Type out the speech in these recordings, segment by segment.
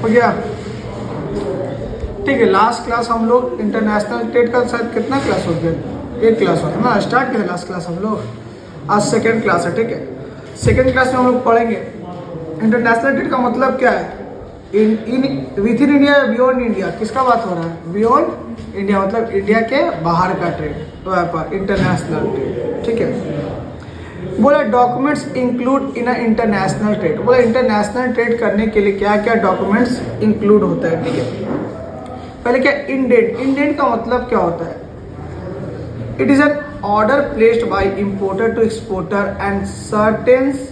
हो गया। ठीक है, लास्ट क्लास हम लोग इंटरनेशनल ट्रेड का शायद कितना क्लास हो गया, एक क्लास होता है ना, स्टार्ट किया लास्ट क्लास हम लोग, आज सेकेंड क्लास है। ठीक है, सेकेंड क्लास में हम लोग पढ़ेंगे इंटरनेशनल ट्रेड का मतलब क्या है, with in India, beyond India. किसका बात हो रहा है, बियॉन्ड इंडिया मतलब इंडिया के बाहर का ट्रेड व्यापार, इंटरनेशनल ट्रेड। ठीक है, बोला documents include in international trade. बोला इंटरनेशनल ट्रेड करने के लिए क्या क्या डॉक्यूमेंट्स इंक्लूड होता है। ठीक है, पहले क्या इंडेंट, इंडेंट का मतलब क्या होता है, it is an order placed by importer to exporter and contains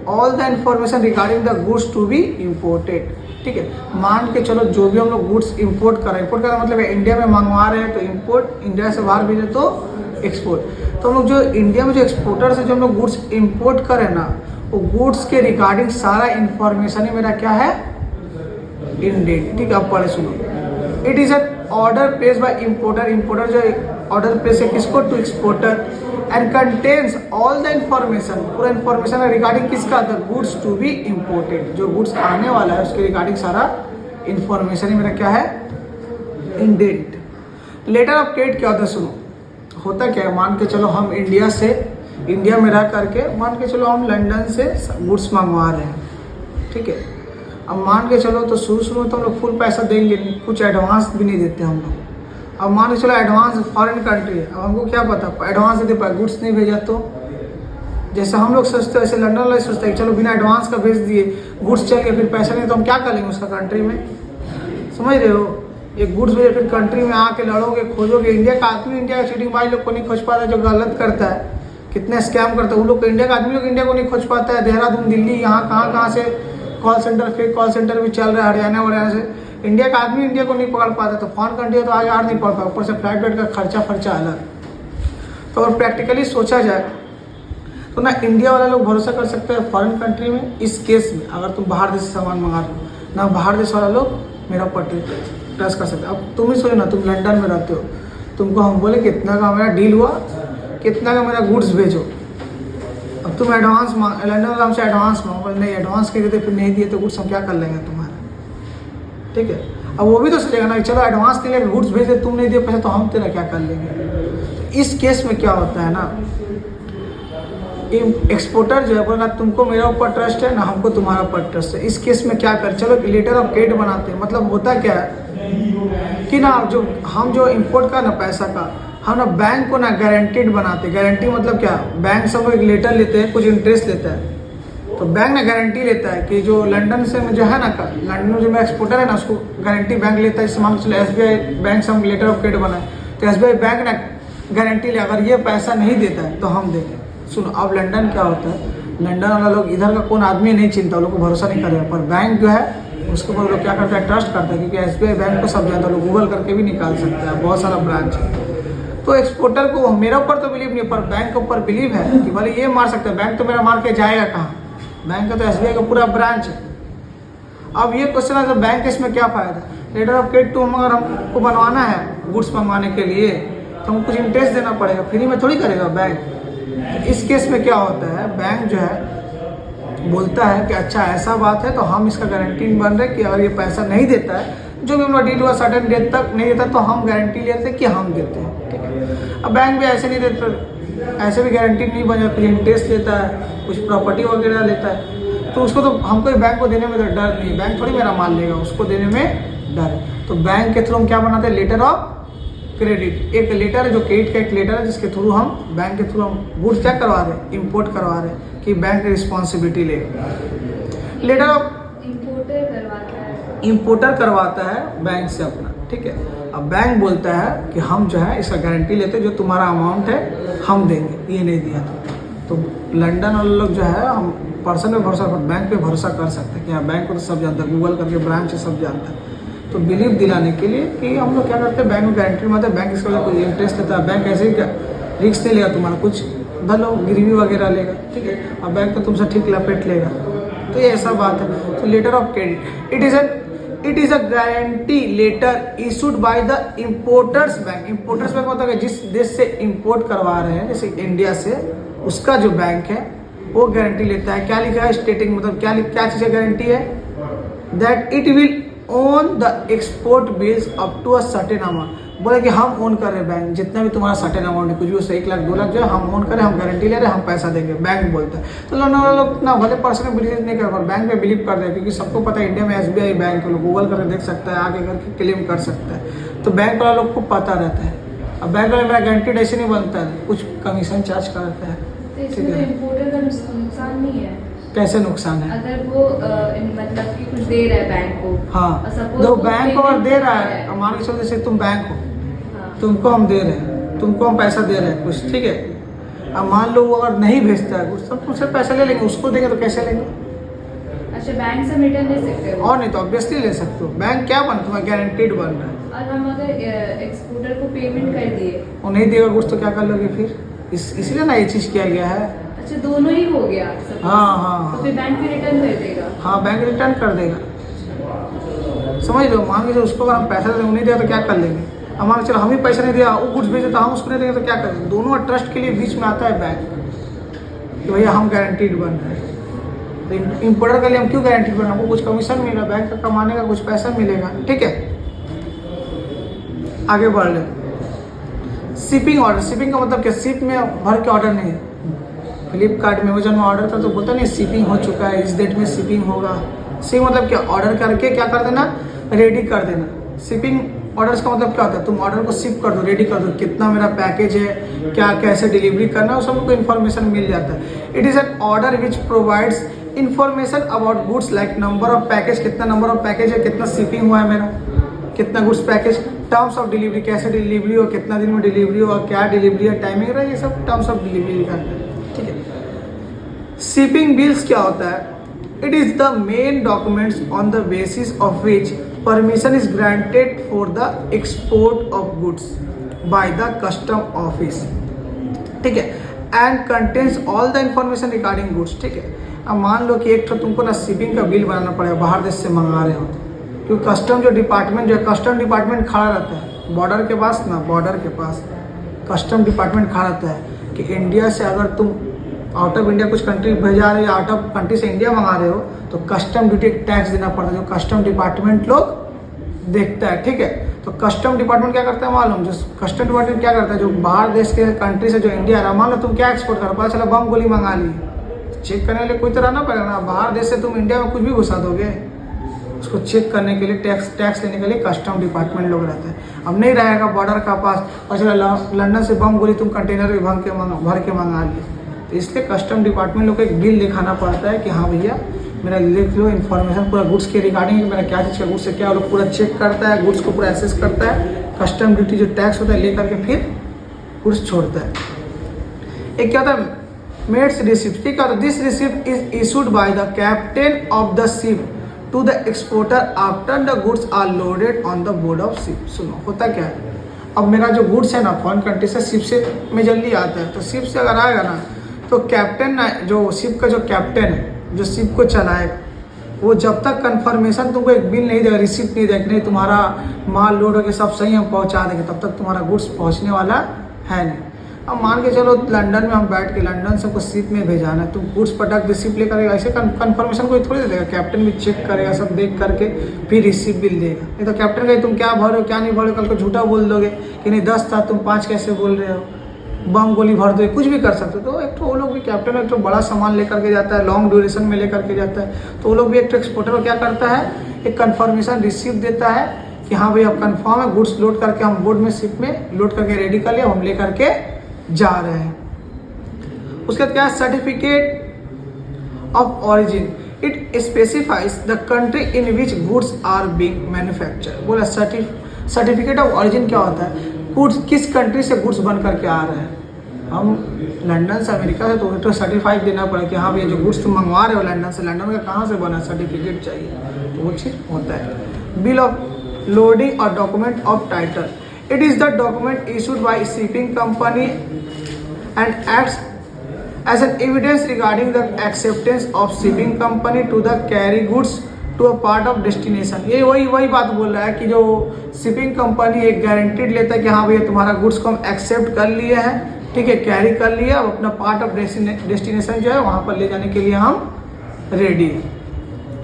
all the information regarding the goods to be imported. ठीक है, मान के चलो जो भी हम लोग गुड्स इंपोर्ट कर रहे हैं, इंपोर्ट का मतलब इंडिया में मंगवा रहे हैं तो इंपोर्ट, इंडिया से बाहर भेजे तो एक्सपोर्ट। तो हम लोग जो इंडिया में जो एक्सपोर्टर से जो हम लोग गुड्स इंपोर्ट करें ना, वो गुड्स के रिगार्डिंग सारा इंफॉर्मेशन ही मेरा क्या है, इंडेंट। ठीक है, अब पढ़े सुनो, it is an order place by importer, importer जो ऑर्डर प्लेस है किसको, to exporter, and contains all the information, पूरा इंफॉर्मेशन है रिगार्डिंग किसका, the goods to be imported, जो गुड्स आने वाला है उसके रिगार्डिंग सारा इंफॉर्मेशन ही मेरा क्या है, इंडेंट। लेटर ऑफ क्रेडिट क्या होता है, सुनो, होता क्या है, मान के चलो हम इंडिया से, इंडिया में रह करके मान के चलो हम लंदन से गुड्स मंगवा रहे हैं। ठीक है, अब मान के चलो तो शुरू में तो हम लोग फुल पैसा देंगे नहीं, कुछ एडवांस भी नहीं देते हम लोग। अब मान के चलो एडवांस फॉरेन कंट्री है, अब हमको क्या पता एडवांस दे पाए, गुड्स नहीं भेजा तो, जैसे हम लोग सोचते हैं ऐसे लंदन वाले सोचते हैं चलो बिना एडवांस का भेज दिए, गुड्स चल गए, फिर पैसा नहीं तो हम क्या कर लेंगे उसका कंट्री में, समझ रहे हो, एक गुड्स भेजे फिर कंट्री में आके लड़ोगे, खोजोगे। इंडिया का आदमी इंडिया का चीटिंग भाई लोग को नहीं खोज पाता, जो गलत करता है, कितने स्कैम करता है वो लोग को, इंडिया का आदमी लोग इंडिया को नहीं खोज पाता है। देहरादून, दिल्ली, यहाँ कहाँ से call centre, fake call centre भी चल रहा है, हरियाणा से। इंडिया का आदमी इंडिया को नहीं पकड़ पाता, तो फॉरेन कंट्री है तो आगे नहीं पड़ पाता, ऊपर से फ्लाइट वेट का खर्चा अलग। तो अगर प्रैक्टिकली सोचा जाए तो ना इंडिया वाला लोग भरोसा कर सकते हैं फॉरेन कंट्री में, इस केस में अगर तुम बाहर देश से सामान मंगा रहे हो ना, बाहर देश वाला लोग मेरा ऊपर ट्रस्ट कर सकते हैं। अब तुम ही सोचो ना, तुम लंदन में रहते हो, तुमको हम बोले कितना का मेरा डील हुआ, कितना का मेरा गुड्स भेजो, अब तुम एडवांस लंदन वाला हमसे एडवांस मांगो, नहीं एडवांस के देते फिर नहीं दिए तो गुड्स हम क्या कर लेंगे तुम्हारा। ठीक है, अब वो भी तो सोचेगा ना, चलो एडवांस नहीं लेकर गुड्स भेज दे, तुम नहीं दिए पैसे तो हम तेरा क्या कर लेंगे। तो इस केस में क्या होता है ना, एक्सपोर्टर जो है बोला तुमको मेरा ऊपर ट्रस्ट है ना, हमको तुम्हारा ऊपर ट्रस्ट है, इस केस में क्या कर, चलो लेटर ऑफ क्रेडिट बनाते हैं। मतलब होता क्या है कि ना, जो हम जो इंपोर्ट का ना पैसा का, हम ना बैंक को ना गारंटीड बनाते। गारंटी मतलब क्या, बैंक से हम लोग एक लेटर लेते हैं, कुछ इंटरेस्ट लेता है, तो बैंक ना गारंटी लेता है कि जो लंदन से जो है ना, लंदन में जो मेरा एक्सपोर्टर है ना, उसको गारंटी बैंक लेता है। मान चलो SBI बैंक से हम लेटर ऑफ क्रेडिट बनाए, तो SBI बैंक ना गारंटी ले, अगर ये पैसा नहीं देता है तो हम देंगे। सुनो, अब लंदन क्या होता है, लंदन वाला लोग इधर का कौन आदमी नहीं चिंता, लोग को भरोसा नहीं करेगा, पर बैंक जो है उसके ऊपर लोग क्या करता है, ट्रस्ट करता है, क्योंकि SBI बैंक को सब जानता है, लोग गूगल करके भी निकाल सकता है, बहुत सारा ब्रांच है। तो एक्सपोर्टर को मेरा ऊपर तो बिलीव नहीं, पर बैंक के ऊपर बिलीव है कि भले ये मार सकता है, बैंक तो मेरा मार के जाएगा कहाँ, बैंक का तो SBI का पूरा ब्रांच है। अब ये क्वेश्चन है, तो बैंक इसमें क्या फ़ायदा, लेटर ऑफ क्रेडिट तो अगर हमको बनवाना है गुड्स मंगवाने के लिए तो हमको कुछ इंटरेस्ट देना पड़ेगा, फ्री में थोड़ी करेगा बैंक। इस केस में क्या होता है, बैंक जो है बोलता है कि अच्छा ऐसा बात है तो हम इसका गारंटी बन रहे कि अगर ये पैसा नहीं देता है, जो भी हमारा डील हुआ सर्टेन डेट तक नहीं देता, तो हम गारंटी लेते हैं कि हम देते हैं। ठीक है, अब बैंक भी ऐसे नहीं देता, ऐसे भी गारंटी नहीं बन जाती, कुछ इंटरेस्ट लेता है, कुछ प्रॉपर्टी वगैरह लेता है, तो उसको तो हमको बैंक को देने में तो डर नहीं, बैंक थोड़ी मेरा माल लेगा, उसको देने में डर है। तो बैंक के थ्रू हम क्या बनाते हैं, लेटर ऑफ क्रेडिट, एक लेटर है जो क्रेडिट का एक लेटर है, जिसके थ्रू हम बैंक के थ्रू हम गुड्स क्या करवा रहे हैं, इम्पोर्ट करवा रहे हैं, कि बैंक रिस्पॉन्सिबिलिटी ले। लेटर ऑफ इम्पोर्टर करवाता है बैंक से अपना। ठीक है, अब बैंक बोलता है कि हम जो है इसका गारंटी लेते हैं, जो तुम्हारा अमाउंट है हम देंगे, ये नहीं दिया तो लंदन वाले लोग जो है, हम पर्सन पे भरोसा कर, बैंक पे भरोसा कर सकते हैं कि हाँ बैंक को तो सब जानता है, गूगल करके ब्रांच से सब जानता है। तो बिलीव दिलाने के लिए कि हम लोग क्या करते हैं, बैंक में गारंटी मारते हैं, बैंक इसका वजह कोई इंटरेस्ट लेता है, बैंक ऐसे ही रिस्क नहीं लेगा तुम्हारा, कुछ भलो गिरवी वगैरह लेगा। ठीक है, अब बैंक तो तुमसे ठीक लपेट लेगा, तो ये ऐसा बात है। तो letter of credit, it is a guarantee letter issued by the importer's bank. Importer's bank मतलब जिस देश से इम्पोर्ट करवा रहे हैं, जैसे इंडिया से, उसका जो बैंक है वो गारंटी लेता है। क्या लिखा है, स्टेटिंग मतलब क्या चीज़ गारंटी है, that it will own the export bills up to a certain amount. बोले कि हम ओन कर रहे हैं बैंक, जितना भी तुम्हारा सर्टेन अमाउंट है, कुछ भी उससे 1 लाख 2 लाख जो है हम ओन करें, हम गारंटी ले रहे हैं, हम पैसा देंगे, बैंक बोलता है। तो लोन वाले लोग ना भले पर्सनल बिलीव नहीं कर पा, बैंक पे बिलीव कर रहे हैं, क्योंकि सबको पता है इंडिया में SBI बैंक है, लोग गूगल करके देख सकता है, आगे करके क्लेम कर सकता है। तो बैंक वाला लोग को पता रहता है। अब बैंक वाले मेरा गारंटीड ऐसे नहीं बनता है, कुछ कमीशन चार्ज करता है। तो इसमें तो इम्पोर्टर का नुकसान नहीं है। कैसे नुकसान है? अगर वो मतलब कि कुछ दे रहा है बैंक को, हाँ, suppose तो वो बैंक अगर payment दे रहा कर है, मान के चलो जैसे तुम बैंक हो, हाँ, तुमको हम दे रहे हैं, तुमको हम पैसा दे रहे हैं कुछ, ठीक है। अब मान लो वो अगर नहीं भेजता है कुछ, तो तुमसे पैसा ले लेंगे, उसको देंगे तो कैसे लेंगे? अच्छा, बैंक से रिटर्न ले सकते हो। और नहीं तो ऑब्वियसली ले सकते हो। बैंक क्या बन, तुम्हारा गारंटीड बन रहा है। और हम अगर एक्सपोर्टर को पेमेंट कर दिए, वो नहीं देगा कुछ तो क्या कर लोगे फिर? इसलिए ना ये चीज़ किया गया है। अच्छा दोनों ही हो गया suppose। हाँ। तो फिर बैंक भी रिटर्न कर देगा। हाँ, बैंक रिटर्न कर देगा, समझ लो। मान के चलो उसको अगर हम पैसा देंगे, नहीं दिया तो क्या कर लेंगे? अब मान के चलो हम ही पैसा नहीं दिया, वो कुछ भेजे तो हम उसको नहीं देंगे तो क्या करेंगे? दोनों ट्रस्ट के लिए बीच में आता है बैंक, तो भैया हम गारंटीड बन रहे हैं। तो इम्पोर्टर के लिए हम क्यों गारंटीड बन रहे हैं? हमको कुछ कमीशन मिलेगा, बैंक का कमाने का कुछ पैसा मिलेगा, ठीक है। आगे बढ़ ले। शिपिंग ऑर्डर, शिपिंग का मतलब क्या? शिप में भर के ऑर्डर नहीं है। फ्लिपकार्ट में, अमेजन में ऑर्डर था तो बोलता नहीं शिपिंग हो चुका है, इस डेट में शिपिंग होगा। शिपिंग मतलब क्या? ऑर्डर करके क्या कर देना, रेडी कर देना। शिपिंग ऑर्डर्स का मतलब क्या होता है? तुम ऑर्डर को शिप कर दो, रेडी कर दो, कितना मेरा पैकेज है, क्या कैसे डिलीवरी करना है, वो सब को इन्फॉर्मेशन मिल जाता है। It is an order which provides information about goods like number of package, कितना नंबर ऑफ पैकेज है, कितना शिपिंग हुआ है मेरा, कितना goods package, terms of delivery, कैसे डिलीवरी हो, कितना दिन में डिलीवरी हो, क्या डिलीवरी है, टाइमिंग रहा है, ये सब टर्म्स ऑफ डिलीवरी का है, ठीक है। शिपिंग बिल्स क्या होता है? It is the main documents on the basis of which permission is granted for the export of goods by the custom office, ठीक है, and contains all the information regarding goods, ठीक है। अब मान लो कि एक तो तुमको ना शिपिंग का बिल बनाना पड़ेगा, बाहर देश से मंगा रहे हो, क्योंकि कस्टम जो डिपार्टमेंट जो है, कस्टम डिपार्टमेंट खड़ा रहता है बॉर्डर के पास ना, बॉर्डर के पास कस्टम डिपार्टमेंट खड़ा रहता है कि इंडिया से अगर तुम आउट ऑफ इंडिया कुछ कंट्री भेजा रहे हो या आउट ऑफ कंट्री से इंडिया मंगा रहे हो, तो कस्टम ड्यूटी टैक्स देना पड़ता है, जो कस्टम डिपार्टमेंट लोग देखता है, ठीक है। तो कस्टम डिपार्टमेंट क्या करता है मालूम? जो कस्टम डिपार्टमेंट क्या करता है, जो बाहर देश के कंट्री से जो इंडिया आ रहा है, मान लो तुम क्या एक्सपोर्ट कर, पता चला बम गोली मंगा ली, चेक करने के लिए कोई तो रहना पड़ेगा ना। बाहर देश से तुम इंडिया में कुछ भी घुसा दोगे, उसको चेक करने के लिए, टैक्स लेने के लिए कस्टम डिपार्टमेंट लोग रहते हैं। अब नहीं रहेगा बॉर्डर का पास, और चला लंदन से बम गोली तुम कंटेनर में भर के मंगा लिए, तो इसलिए कस्टम डिपार्टमेंट लोग को एक बिल दिखाना पड़ता है कि हाँ भैया मेरा लिख लो इन्फॉर्मेशन पूरा गुड्स के रिगार्डिंग, मेरा क्या चीज़ का गुड्स है, क्या लोग पूरा चेक करता है, गुड्स को पूरा एसेस करता है, कस्टम ड्यूटी जो टैक्स होता है ले करके फिर गुड्स छोड़ता है। एक क्या होता है, मेड्स रिसिप्ट, ठीक है। This receipt is issued by the captain of the ship to the exporter after the goods are loaded on the board of ship. सुनो होता क्या है, अब मेरा जो गुड्स है ना फॉरेन कंट्री से शिप से में जल्दी आता है, तो शिप से अगर आएगा ना तो कैप्टन ना, जो शिप का जो कैप्टन है जो शिप को चलाएगा, वो जब तक कंफर्मेशन तुमको एक बिल नहीं देगा, रिसिप्ट नहीं देगा, नहीं तुम्हारा माल लोड होकर सब सही हम पहुंचा देंगे, तब तक तुम्हारा गुड्स पहुंचने वाला है नहीं। अब मान के चलो लंदन में हम बैठ के लंदन से कुछ शिप में भेजाना है, तुम गुड्स प्रोडक्ट रिसिप्ट लेकर, ऐसे कंफर्मेशन कोई थोड़ी दे देगा, कैप्टन भी चेक करेगा, सब देख करके फिर रिसिप्ट बिल देगा। नहीं तो कैप्टन का तुम क्या भरो क्या नहीं भरो, कल को झूठा बोल दोगे कि नहीं 10 था तुम 5 कैसे बोल रहे हो, बम गोली भर दो, कुछ भी कर सकते हो। तो एक तो वो लोग भी, कैप्टन एक तो बड़ा सामान लेकर के जाता है, लॉन्ग ड्यूरेशन में लेकर के जाता है, तो वो लोग भी एक तो एक्सपोर्टर क्या करता है, एक कंफर्मेशन रिसिप्ट देता है कि हाँ भाई अब कंफर्म है, गुड्स लोड करके हम बोर्ड में शिप में लोड करके रेडी कर लिया, हम ले करके जा रहे हैं। उसके बाद क्या है, certificate of origin, it specifies the country in which goods are being manufacture. बोला सर्टिफिकेट ऑफ ऑरिजिन क्या होता है, गुड्स किस कंट्री से गुड्स बन करके आ रहे हैं। हम लंदन से अमेरिका से, तो सर्टिफाइड देना पड़े कि हाँ भैया जो गुड्स तुम मंगवा रहे हो लंदन से, लंदन का कहाँ से बना, सर्टिफिकेट चाहिए, तो वो चीज़ होता है। बिल ऑफ लोडिंग और document of title, it is the document issued by shipping company and acts as an evidence regarding the acceptance of shipping company to the carry goods to a part of destination। ये वही बात बोल रहा है कि जो shipping company एक guaranteed लेता है कि हाँ भैया तुम्हारा गुड्स को हम एक्सेप्ट कर लिए हैं, ठीक है, कैरी कर लिया, अब अपना पार्ट ऑफ डेस्टिनेशन जो है वहाँ पर ले जाने के लिए हम रेडी है,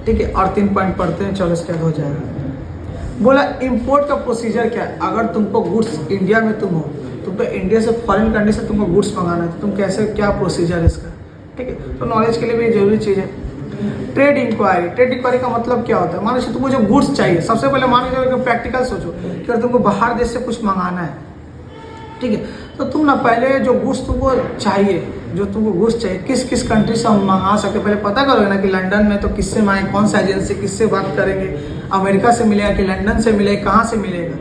ठीक है। और 3 पॉइंट पढ़ते हैं, चलो इसके बाद हो जाएगा। बोला इंपोर्ट का प्रोसीजर क्या है। अगर तुमको गुड्स इंडिया में तुम तो इंडिया से फॉरेन कंट्री से तुमको गुड्स मंगाना है तो तुम कैसे, क्या प्रोसीजर है इसका, ठीक है। तो नॉलेज के लिए भी जरूरी चीज़ है। ट्रेड इंक्वायरी, ट्रेड इंक्वायरी का मतलब क्या होता है। मान लीजिए तुमको जो गुड्स चाहिए, सबसे पहले मान लीजिए प्रैक्टिकल सोचो कि अगर तुमको बाहर देश से कुछ मंगाना है, ठीक है, तो तुम ना पहले जो गुड्स तुमको चाहिए, किस किस कंट्री से हम मंगा सकते, पहले पता करोगे ना कि लंदन में तो किससे मंगाए, कौन सा एजेंसी, किससे बात करेंगे, अमेरिका से मिलेगा कि लंदन से मिलेगा, कहाँ से मिलेगा,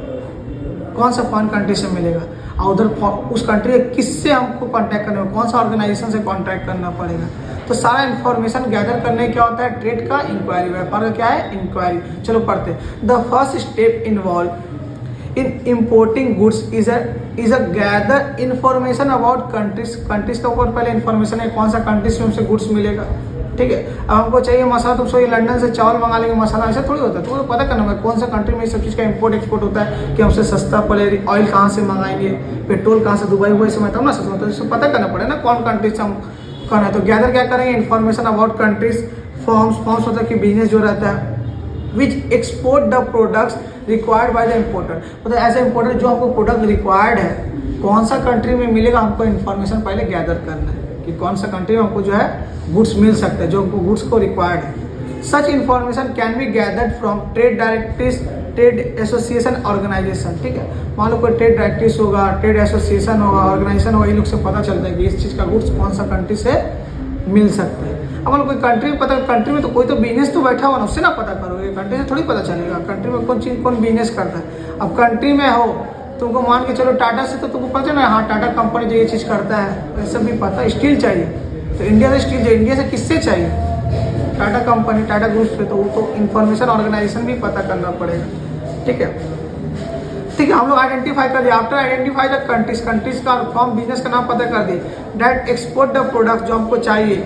कौन सा फॉरेन कंट्री से मिलेगा, और उधर उस कंट्री में किससे हमको कांटेक्ट करना होगा, कौन सा ऑर्गेनाइजेशन से कांटेक्ट करना पड़ेगा। तो सारा इन्फॉर्मेशन गैदर करने क्या होता है, ट्रेड का इंक्वायरी, व्यापार का क्या है, इंक्वायरी। चलो पढ़ते। The first step involve in importing goods is a gather information about countries का ऊपर पहले इन्फॉर्मेशन है, कौन सा कंट्री से हमसे गुड्स मिलेगा, ठीक है। अब हमको चाहिए मसाला, तो सोचिए लंदन से चावल मंगा लेंगे, मसाला ऐसा थोड़ी होता है। तो पता करना होगा कौन सा कंट्री में सब चीज़ का इंपोर्ट एक्सपोर्ट होता है, कि हमसे सस्ता पड़े, ऑयल कहाँ से मंगाएंगे, पेट्रोल कहाँ से, दुबई से मैं ना सस्ता होता है, इसको पता करना पड़ेगा ना कौन कंट्री से हम करना है। तो गैदर क्या करेंगे, इन्फॉर्मेशन अबाउट कंट्रीज, फॉर्म्स होता है कि बिजनेस जो रहता है, which export the products required by the importer, मतलब ऐसे इम्पोर्टर जो हमको प्रोडक्ट रिक्वायर्ड है, कौन सा कंट्री में मिलेगा, हमको इन्फॉर्मेशन पहले गैदर करना है कि कौन सा कंट्री में हमको जो है गुड्स मिल सकते हैं, जो हमको गुड्स को रिक्वायर्ड है। Such information can be gathered from trade directories, trade association, organisation, ठीक है। मान लो कोई ट्रेड डायरेक्टरीज होगा, ट्रेड एसोसिएशन होगा, ऑर्गेनाइजेशन होगा, इन लोग से पता चलता है कि इस चीज़ का गुड्स कौन सा कंट्री से मिल सकता है। अब कोई कंट्री पता, कंट्री में तो कोई तो बिजनेस तो बैठा हुआ ना, उससे ना पता करोगे, कंट्री से थोड़ी पता चलेगा कंट्री में कौन चीज़, कौन बिजनेस करता है। अब कंट्री में हो, तुमको मान के चलो टाटा से, तो तुमको पता चला हाँ टाटा कंपनी जो ये चीज़ करता है, तो सब भी पता। स्टील चाहिए तो इंडिया से स्टील, इंडिया से किससे चाहिए, टाटा कंपनी, टाटा ग्रुप से, तो वो तो इन्फॉर्मेशन ऑर्गेनाइजेशन भी पता करना पड़ेगा, ठीक है। ठीक है, हम लोग आइडेंटिफाई कर दिया। आफ्टर आइडेंटिफाई द कंट्रीज का फॉर्म, बिजनेस का नाम पता कर दिए। डेट एक्सपोर्ट द प्रोडक्ट जो हमको चाहिए,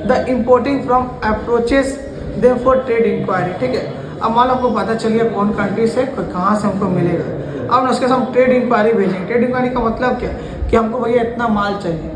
the importing from approaches them for trade inquiry, ठीक है। अब मान लो हमको पता चल गया कौन कंट्री से कहाँ से हमको मिलेगा। अब उसके साथ हम ट्रेड इंक्वायरी भेजेंगे। ट्रेड इंक्वायरी का मतलब क्या, कि हमको भैया इतना माल चाहिए,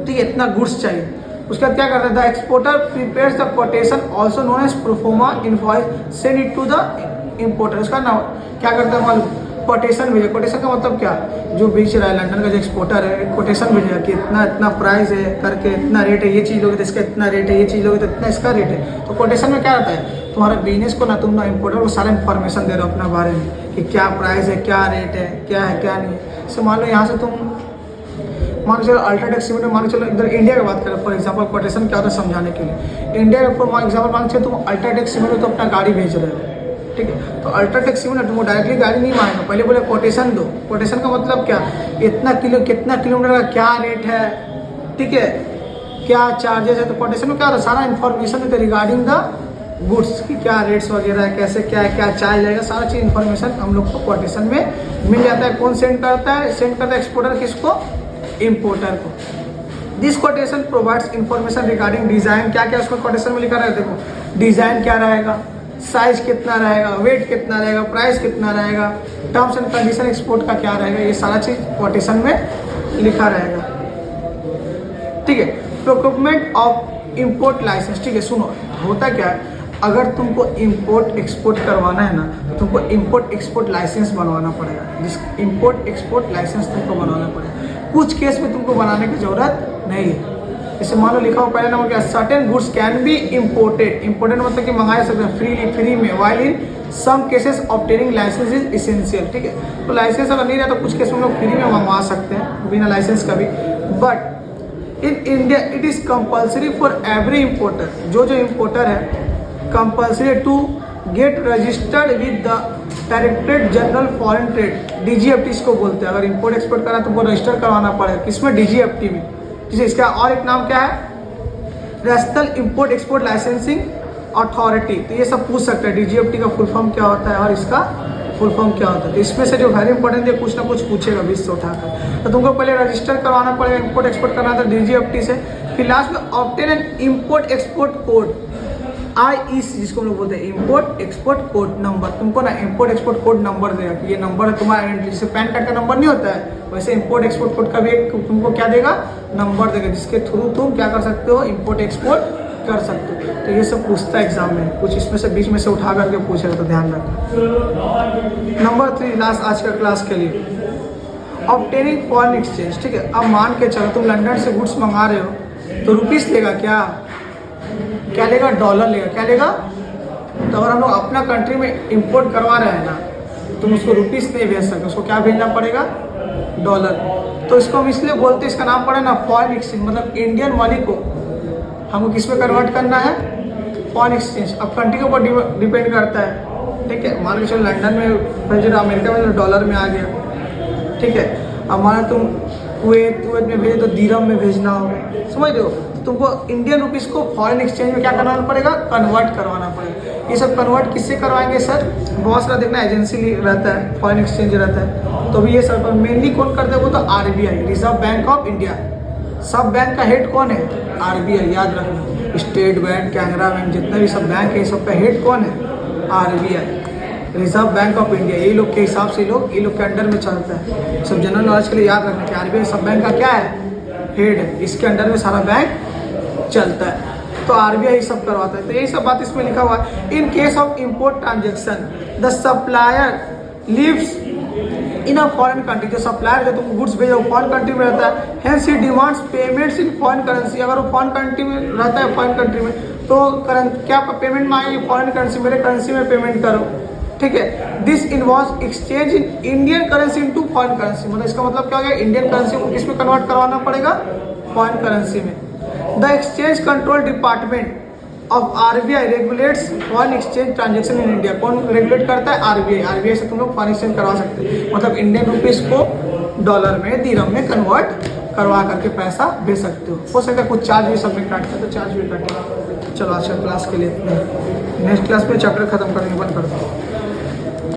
ठीक है, इतना गुड्स चाहिए। उसके बाद क्या करता है, the exporter prepares the quotation also known as proforma invoice, send it to the importer. उसका नाम क्या करता है, मालूम, कोटेशन भेजे। कोटेशन का मतलब क्या, जो बेच रहा है लंदन का जो एक्सपोर्टर है, कोटेशन भेजेगा कि इतना इतना प्राइस है करके, इतना रेट है, ये चीज़ लोगे तो इसका इतना रेट है, ये चीज़ लोगे तो इतना इसका रेट है। तो कोटेशन में क्या रहता है, तुम्हारे बिजनेस को ना, तुम ना इम्पोर्टर को सारा इन्फॉर्मेशन दे रहे हो अपने बारे में, कि क्या प्राइस है, क्या रेट है, क्या नहीं। जैसे मान लो यहाँ से तुम मान लो चलो अल्ट्राटेक सीमेंट में, मान लो चलो इधर इंडिया की बात करें फॉर एग्जांपल, कोटेशन क्या होता है समझाने के लिए। इंडिया का फॉर एग्जांपल मान लो तुम अल्ट्राटेक सीमेंट में तो अपना गाड़ी भेज रहे हो, ठीक है। तो अल्ट्राटेक सीमेंट तुमको डायरेक्टली गाड़ी नहीं मांगेगा, पहले बोले कोटेशन दो। कोटेशन का मतलब क्या, कितना किलोमीटर का क्या रेट है, ठीक है, क्या चार्जेस है। तो कोटेशन में क्या होता है, सारा इन्फॉर्मेशन देते रिगार्डिंग द गुड्स की, क्या रेट्स वगैरह है, कैसे क्या है, क्या चार्ज लगेगा, सारा चीज़ इन्फॉर्मेशन हम लोग को कोटेशन में मिल जाता है। कौन सेंड करता है, सेंड करता है एक्सपोर्टर, किसको, इम्पोर्टर को। This quotation provides information regarding design, क्या क्या उसमें कोटेशन में लिखा रहेगा, देखो डिजाइन क्या रहेगा, साइज कितना रहेगा, वेट कितना रहेगा, प्राइस कितना रहेगा, टर्म्स एंड कंडीशन एक्सपोर्ट का क्या रहेगा, ये सारा चीज कोटेशन में लिखा रहेगा, ठीक है। प्रोक्योरमेंट ऑफ इंपोर्ट लाइसेंस, ठीक है। सुनो, होता क्या है, अगर तुमको इंपोर्ट एक्सपोर्ट करवाना है ना, तो तुमको इंपोर्ट एक्सपोर्ट लाइसेंस बनवाना पड़ेगा। जिस इंपोर्ट एक्सपोर्ट लाइसेंस तुमको बनाना पड़ेगा। कुछ केस में तुमको बनाने की जरूरत नहीं है। जैसे मान लो लिखा हो पहले नंबर क्या, certain goods can be imported. Imported मतलब कि मंगाए सकते हैं फ्री में, while in some cases obtaining licence is essential, ठीक है। तो लाइसेंस अगर नहीं रहता तो कुछ केस में लोग फ्री में मंगवा सकते हैं बिना लाइसेंस का भी। But in India it is compulsory for every importer, जो इम्पोर्टर है compulsory to get registered with the directorate general foreign trade, DGFT इसको बोलते हैं। अगर इम्पोर्ट एक्सपोर्ट करना है तो तुमको रजिस्टर करवाना पड़ेगा, किसमें, DGFT में। जैसे इसका और एक नाम क्या है, national import export licensing authority. तो ये सब पूछ सकते हैं DGFT का फुल फॉर्म क्या होता है और इसका फुल फॉर्म क्या होता है। तो इसमें से जो वेरी इंपॉर्टेंट है कुछ ना कुछ पूछेगा 20 से उठाकर। तो तुमको पहले रजिस्टर करवाना पड़ेगा इंपोर्ट एक्सपोर्ट करना था DGFT से। फिर लास्ट में obtain an import export code, IEC जिसको हम लोग बोलते हैं, इंपोर्ट एक्सपोर्ट कोड नंबर। तुमको ना इंपोर्ट एक्सपोर्ट कोड नंबर देगा कि ये नंबर है तुम्हारा आइडेंटिटी, जैसे पैन कार्ड का नंबर नहीं होता है वैसे इंपोर्ट एक्सपोर्ट कोड का भी एक तुमको क्या देगा, नंबर देगा, जिसके थ्रू तुम क्या कर सकते हो, इंपोर्ट एक्सपोर्ट कर सकते हो। तो ये सब पूछता है एग्जाम में, कुछ इसमें से बीच में से उठा करके पूछेगा तो ध्यान रखना। नंबर 3 लास्ट आज का क्लास के लिए, ऑब्टेनिंग फॉरेन एक्सचेंज। ठीक है, अब मान के चलो तुम लंदन से गुड्स मंगा रहे हो तो रुपीस लेगा क्या लेगा? डॉलर लेगा। क्या लेगा? तो अगर हम लोग अपना कंट्री में इंपोर्ट करवा रहे हैं ना, तुम उसको रुपीस नहीं भेज सकते, उसको क्या भेजना पड़ेगा? डॉलर। तो इसको हम इसलिए बोलते हैं, इसका नाम पड़ा ना फॉरेन एक्सचेंज, मतलब इंडियन मनी को हमको किस में कन्वर्ट करना है? Foreign exchange. अब कंट्री के ऊपर डिपेंड करता है। ठीक है, मान के चलो लंदन में भेज, अमेरिका में तो डॉलर में आ गया। ठीक है, अब माना तुम कुवैत में भेजे तो दिरहम में भेजना होगा, समझ रहे हो? तो तुमको इंडियन रुपीस को फॉरेन एक्सचेंज में क्या करवाना पड़ेगा? कन्वर्ट करवाना पड़ेगा। ये सब कन्वर्ट किससे करवाएंगे सर? बहुत सारा देखना एजेंसी रहता है, फॉरेन एक्सचेंज रहता है, तो भी ये सब मेनली कौन करता है? वो तो RBI, reserve bank of India. सब बैंक का हेड कौन है? RBI, याद रखना। स्टेट बैंक, कैनरा बैंक, जितने भी सब बैंक है, सब का हेड कौन है? RBI, reserve bank of India. ये लोग के हिसाब से ये लोग के अंडर में चलता है। सब जनरल नॉलेज के लिए याद रखना कि RBI सब बैंक का क्या है? हेड है, इसके अंडर में सारा बैंक चलता है। तो RBI सब करवाता है। तो यही सब बात इसमें लिखा हुआ है। In case of import transaction the supplier lives in a foreign country. जो सप्लायर जो तुम गुड्स भेजो फॉरेन कंट्री में रहता है, hence he demands payments in foreign currency. अगर वो फॉरेन कंट्री में रहता है, फॉरेन कंट्री में, तो क्या पेमेंट मांगेगी? फॉरेन करेंसी, मेरे करेंसी में पेमेंट करो। ठीक है, this involves exchange in Indian currency into foreign currency. मतलब इसका मतलब क्या हो गया? इंडियन करेंसी को किस में कन्वर्ट करवाना पड़ेगा? फॉरेन करेंसी में। The exchange control department of RBI regulates foreign exchange transaction in India. कौन रेगुलेट करता है? RBI से तुम लोग फॉरेन एक्सचेंज करवा सकते हैं, मतलब इंडियन रुपीस को डॉलर में, दिरहम में कन्वर्ट करवा करके पैसा भेज सकते हो सकता है कुछ चार्ज भी सब में काटता है तो चार्ज भी काटेगा। चलो आज का क्लास के लिए नेक्स्ट क्लास में चैप्टर खत्म करने के बाद करते हैं।